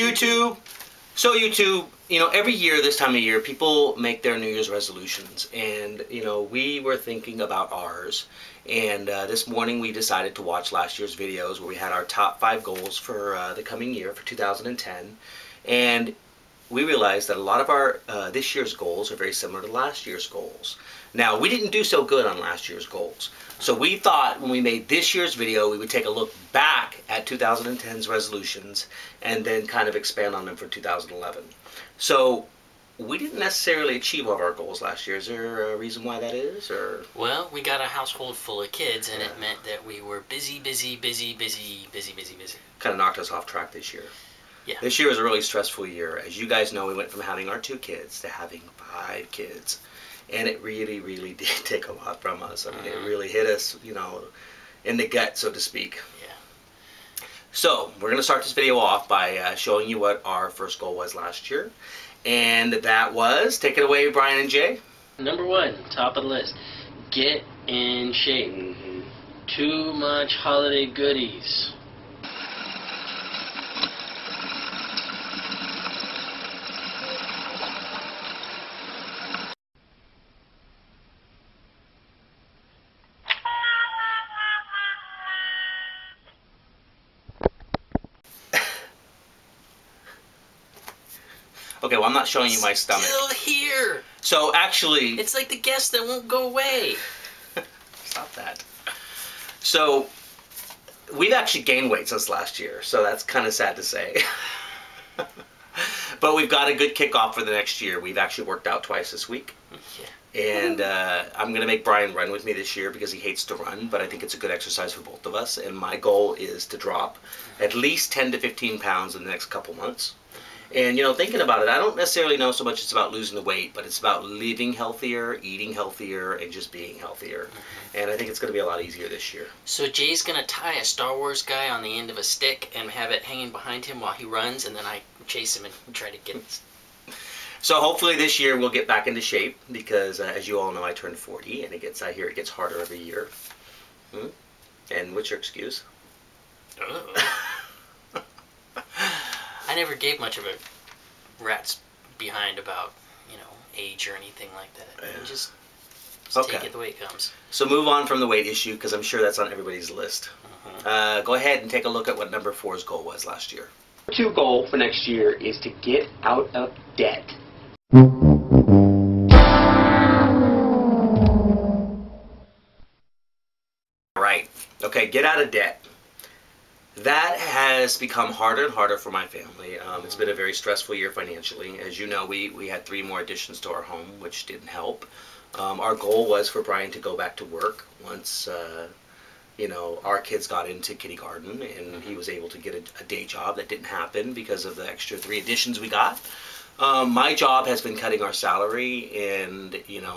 YouTube. So YouTube, every year this time of year, people make their New Year's resolutions, and we were thinking about ours. And this morning we decided to watch last year's videos where we had our top 5 goals for the coming year for 2010, and we realized that a lot of our this year's goals are very similar to last year's goals. Now, we didn't do so good on last year's goals, so we thought when we made this year's video we would take a look back at 2010's resolutions and then kind of expand on them for 2011. So we didn't necessarily achieve all of our goals last year. Is there a reason why that is? Or well, we got a household full of kids, and it meant that we were busy. Kind of knocked us off track this year. Yeah. This year was a really stressful year. As you guys know, we went from having our 2 kids to having 5 kids. And it really, really did take a lot from us. I mean, it really hit us, in the gut, so to speak. Yeah. So, we're going to start this video off by showing you what our first goal was last year. And that was, take it away, Brian and Jay. Number 1, top of the list, get in shape. Too much holiday goodies. Okay, well, I'm not showing you my stomach. Still here. So, actually... It's like the guest that won't go away. Stop that. So, we've actually gained weight since last year, so that's kind of sad to say. But we've got a good kickoff for the next year. We've actually worked out twice this week. Yeah. And I'm going to make Brian run with me this year because he hates to run, but I think it's a good exercise for both of us. And my goal is to drop at least 10 to 15 pounds in the next couple months. And, thinking about it, I don't necessarily know so much it's about losing the weight, but it's about living healthier, eating healthier, and just being healthier. And I think it's going to be a lot easier this year. So Jay's going to tie a Star Wars guy on the end of a stick and have it hanging behind him while he runs, and then I chase him and try to get him. So hopefully this year we'll get back into shape because, as you all know, I turned 40, and I hear it gets harder every year. And what's your excuse? I never gave much of a rat's behind about, age or anything like that. Just take it the way it comes. So move on from the weight issue because I'm sure that's on everybody's list. Go ahead and take a look at what number 4's goal was last year. Number 2 goal for next year is to get out of debt. Right. Okay, get out of debt. That has become harder and harder for my family. It's been a very stressful year financially. As you know, we had 3 more additions to our home, which didn't help. Our goal was for Brian to go back to work once, our kids got into kindergarten, and he was able to get a day job. That didn't happen because of the extra 3 additions we got. My job has been cutting our salary, and,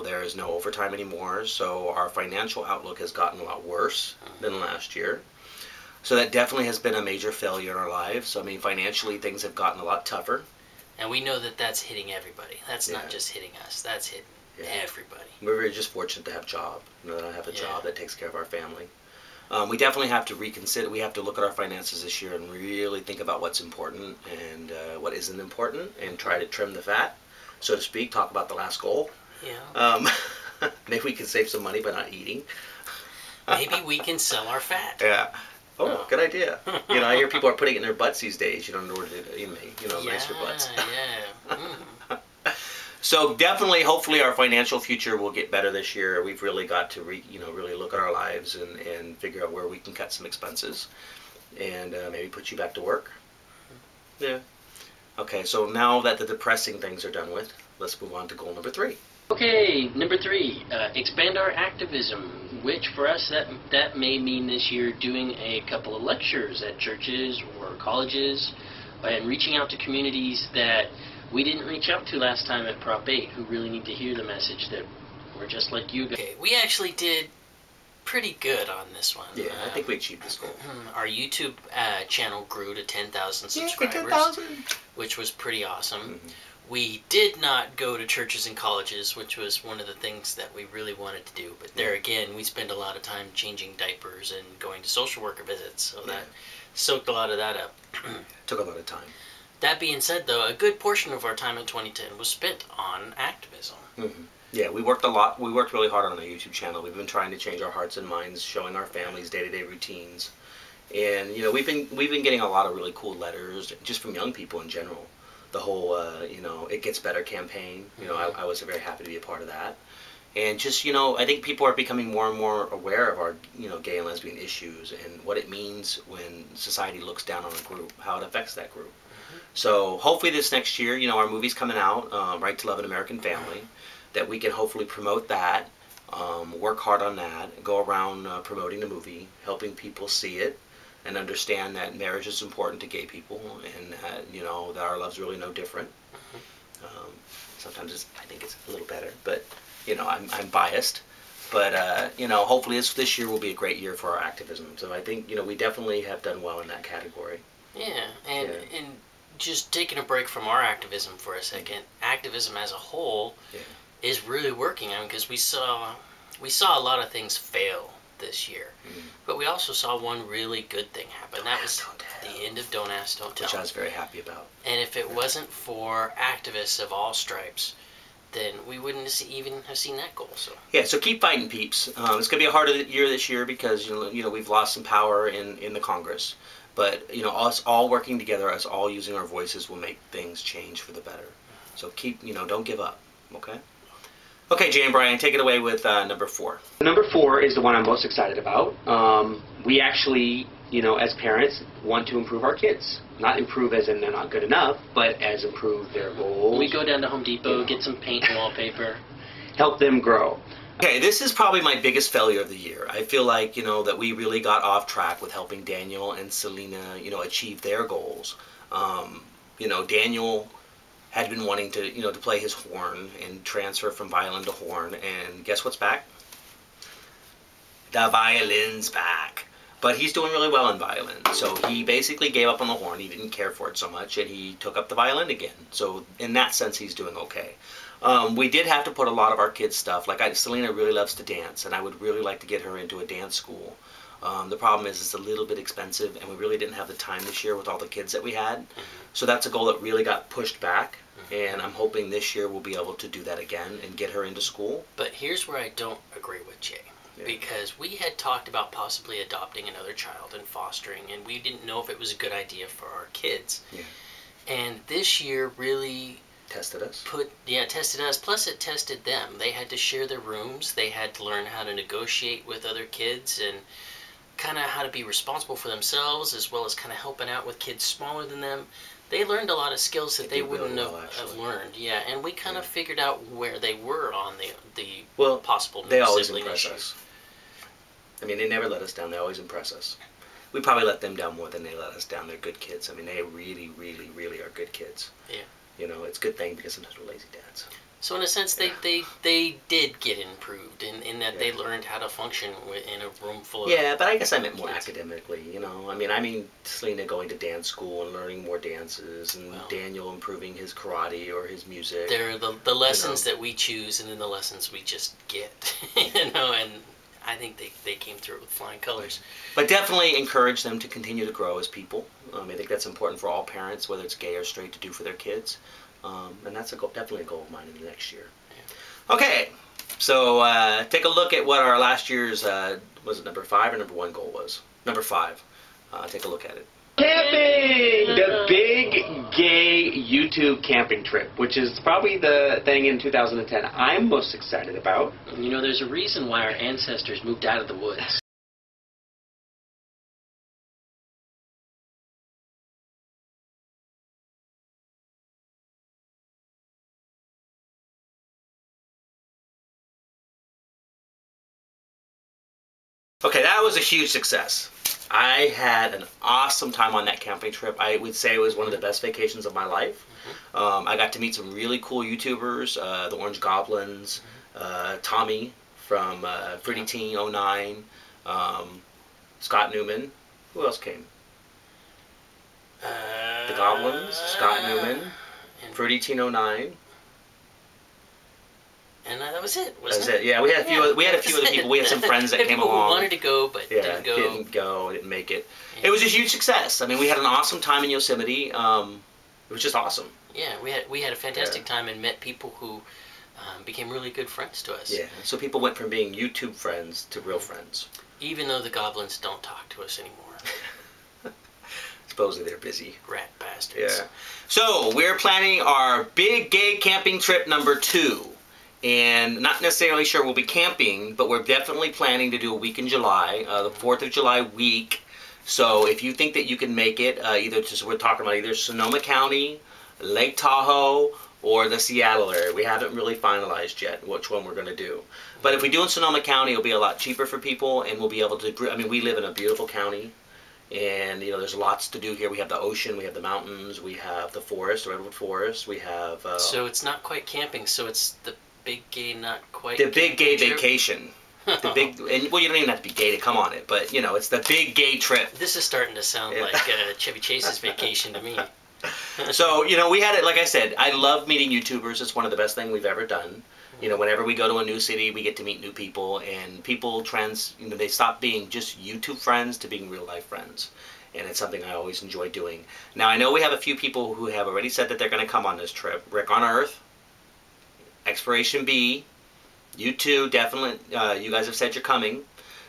there is no overtime anymore, so our financial outlook has gotten a lot worse than last year. So that definitely has been a major failure in our lives. I mean, financially, things have gotten a lot tougher. And we know that that's hitting everybody. That's not just hitting us. That's hitting everybody. We're very just fortunate to have a job. That I have a job that takes care of our family. We definitely have to reconsider. We have to look at our finances this year and really think about what's important and what isn't important and try to trim the fat, so to speak. Talk about the last goal. Yeah. Maybe we can save some money by not eating. Maybe we can sell our fat. Yeah. Oh, good idea. I hear people are putting it in their butts these days, in order to, nicer butts. Yeah. So definitely, hopefully our financial future will get better this year. We've really got to, really look at our lives and figure out where we can cut some expenses and maybe put you back to work. Yeah. Okay, so now that the depressing things are done with, let's move on to goal number 3. Okay, number 3, expand our activism, which for us that may mean this year doing a couple of lectures at churches or colleges and reaching out to communities that we didn't reach out to last time at Prop 8 who really need to hear the message that we're just like you guys. Okay, we actually did pretty good on this one. Yeah, I think we achieved this goal. Our YouTube channel grew to 10,000 subscribers, 10,000, which was pretty awesome. We did not go to churches and colleges, which was one of the things that we really wanted to do. But there again, we spend a lot of time changing diapers and going to social worker visits, so that soaked a lot of that up. Took a lot of time. That being said, though, a good portion of our time in 2010 was spent on activism. Mm-hmm. Yeah, we worked a lot. We worked really hard on our YouTube channel. We've been trying to change our hearts and minds, showing our families day-to-day routines. And you know, we've been getting a lot of really cool letters just from young people in general. The whole you know, It Gets Better campaign. You know, I was very happy to be a part of that. And just, you know, I think people are becoming more and more aware of our, you know, gay and lesbian issues and what it means when society looks down on a group, how it affects that group. So hopefully this next year, you know, our movie's coming out, Right to Love an American Family, that we can hopefully promote that, work hard on that, go around promoting the movie, helping people see it, and understand that marriage is important to gay people, and you know, that our love's really no different. Sometimes I think it's a little better, but you know, I'm biased. But you know, hopefully this year will be a great year for our activism. So I think, you know, we definitely have done well in that category. Yeah, and just taking a break from our activism for a second, activism as a whole is really working. I mean, because we saw a lot of things fail this year, but we also saw one really good thing happen. That was the end of Don't Ask, Don't Tell, which I was very happy about. And if it wasn't for activists of all stripes, then we wouldn't even have seen that goal. So yeah, so keep fighting, peeps. It's gonna be a harder year this year because you know we've lost some power in the Congress. But you know, us all working together, us all using our voices, will make things change for the better. So keep, you know, don't give up. Okay. Okay, Jay and Brian, take it away with number 4. Number 4 is the one I'm most excited about. We actually, you know, as parents, want to improve our kids. Not improve as in they're not good enough, but as improve their goals. We go down to Home Depot, get some paint and wallpaper. Help them grow. Okay, this is probably my biggest failure of the year. I feel like, you know, that we really got off track with helping Daniel and Selena, you know, achieve their goals. You know, Daniel had been wanting to, you know, to play his horn and transfer from violin to horn, and guess what's back? The violin's back. But he's doing really well in violin. So he basically gave up on the horn. He didn't care for it so much, and he took up the violin again. So in that sense, he's doing okay. We did have to put a lot of our kids' stuff. Like Selena really loves to dance, and I would really like to get her into a dance school. The problem is it's a little bit expensive, and we really didn't have the time this year with all the kids that we had. So that's a goal that really got pushed back, and I'm hoping this year we'll be able to do that again and get her into school. But here's where I don't agree with Jay. Because we had talked about possibly adopting another child and fostering, and we didn't know if it was a good idea for our kids. And this year really tested us. Tested us. Plus, it tested them. They had to share their rooms. They had to learn how to negotiate with other kids and kind of how to be responsible for themselves, as well as kind of helping out with kids smaller than them. They learned a lot of skills that they wouldn't have learned. Yeah, and we kind of figured out where they were on the possible they always impress us. I mean, they never let us down. They always impress us. We probably let them down more than they let us down. They're good kids. I mean, they really, really, really are good kids. Yeah. You know, it's a good thing because sometimes we're lazy dads. So in a sense, they did get improved in that they learned how to function in a room full of but I guess I meant more academically, you know. I mean Selena going to dance school and learning more dances, and Daniel improving his karate or his music. They're the lessons that we choose, and then the lessons we just get, you know, and I think they came through with flying colors. But definitely encourage them to continue to grow as people. I think that's important for all parents, whether it's gay or straight, to do for their kids. And that's definitely a goal of mine in the next year. Yeah. Okay, so take a look at what our last year's, was it number 5 or number 1 goal was? Number 5. Take a look at it. Camping! The big gay YouTube camping trip, which is probably the thing in 2010 I'm most excited about. You know, there's a reason why our ancestors moved out of the woods. Okay, that was a huge success. I had an awesome time on that camping trip. I would say it was one of the best vacations of my life. I got to meet some really cool YouTubers, the Orange Goblins, Tommy from Pretty Teen 09, Scott Newman. Who else came? The Goblins, Scott Newman, Pretty Teen 09. And that was it, wasn't it? That was it. Yeah, we had a few. We had a few other people. We had some friends that came along. Who wanted to go, but didn't go. Didn't make it. Yeah. It was a huge success. I mean, we had an awesome time in Yosemite. It was just awesome. Yeah, we had a fantastic time and met people who became really good friends to us. Yeah, so people went from being YouTube friends to real friends. Even though the goblins don't talk to us anymore. Supposedly they're busy. Rat bastards. Yeah. So we're planning our big gay camping trip number 2. And not necessarily sure we'll be camping, but we're definitely planning to do a week in July, the 4th of July week. So if you think that you can make it, we're talking about either Sonoma County, Lake Tahoe, or the Seattle area. We haven't really finalized yet which one we're going to do. But if we do in Sonoma County, it'll be a lot cheaper for people, and we'll be able to, I mean, we live in a beautiful county, and, you know, there's lots to do here. We have the ocean, we have the mountains, we have the forest, the redwood forest, we have... so it's not quite camping, so it's the big gay, not quite... The big gay trip? vacation. The big, and well, you don't even have to be gay to come on it, but, you know, it's the big gay trip. This is starting to sound like Chevy Chase's vacation to me. So, you know, we had it, like I said, I love meeting YouTubers. It's one of the best things we've ever done. You know, whenever we go to a new city, we get to meet new people, and people you know, they stop being just YouTube friends to being real life friends. And it's something I always enjoy doing. Now, I know we have a few people who have already said that they're going to come on this trip. Rick on Earth, Exploration B, you two, definitely, you guys have said you're coming.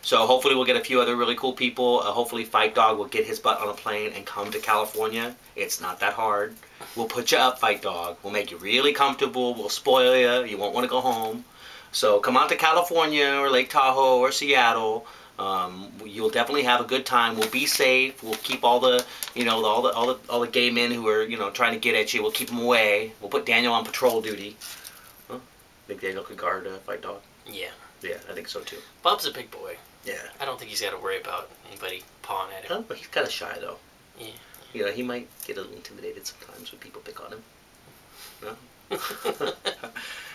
So hopefully we'll get a few other really cool people. Hopefully Fight Dog will get his butt on a plane and come to California. It's not that hard. We'll put you up, Fight Dog. We'll make you really comfortable. We'll spoil you. You won't want to go home. So come out to California or Lake Tahoe or Seattle. You'll definitely have a good time. We'll be safe. We'll keep all the, you know, all the gay men who are, you know, trying to get at you. We'll keep them away. We'll put Daniel on patrol duty. Huh? Think Daniel could guard Fight Dog? Yeah. Yeah, I think so too. Bob's a big boy. Yeah. I don't think he's got to worry about anybody pawing at him. Oh, but he's kind of shy though. Yeah. You know, he might get a little intimidated sometimes when people pick on him. No?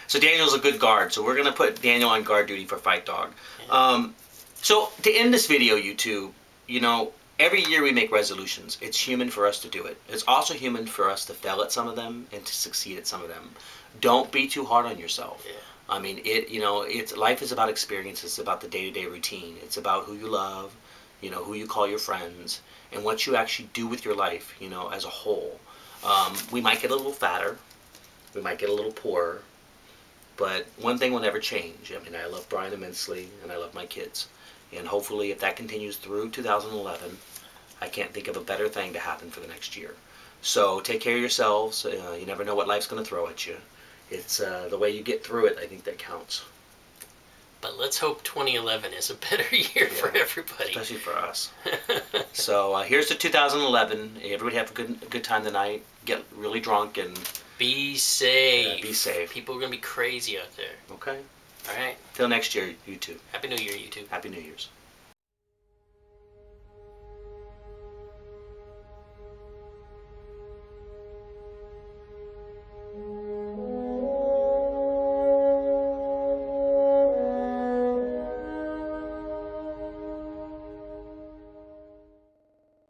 So Daniel's a good guard, so we're going to put Daniel on guard duty for Fight Dog. Yeah. So to end this video, YouTube, you know, every year we make resolutions. It's human for us to do it. It's also human for us to fail at some of them and to succeed at some of them. Don't be too hard on yourself. Yeah. I mean, life is about experiences. It's about the day-to-day routine. It's about who you love, you know, who you call your friends, and what you actually do with your life, you know, as a whole. We might get a little fatter. We might get a little poorer. But one thing will never change. I mean, I love Brian immensely, and I love my kids. And hopefully, if that continues through 2011, I can't think of a better thing to happen for the next year. So take care of yourselves. You never know what life's going to throw at you. It's the way you get through it, I think, that counts. But let's hope 2011 is a better year for everybody. Especially for us. So here's to 2011. Everybody have a good time tonight. Get really drunk and... Be safe. Yeah, be safe. People are going to be crazy out there. Okay. All right. Till next year, YouTube. Happy New Year, YouTube. Happy New Year's.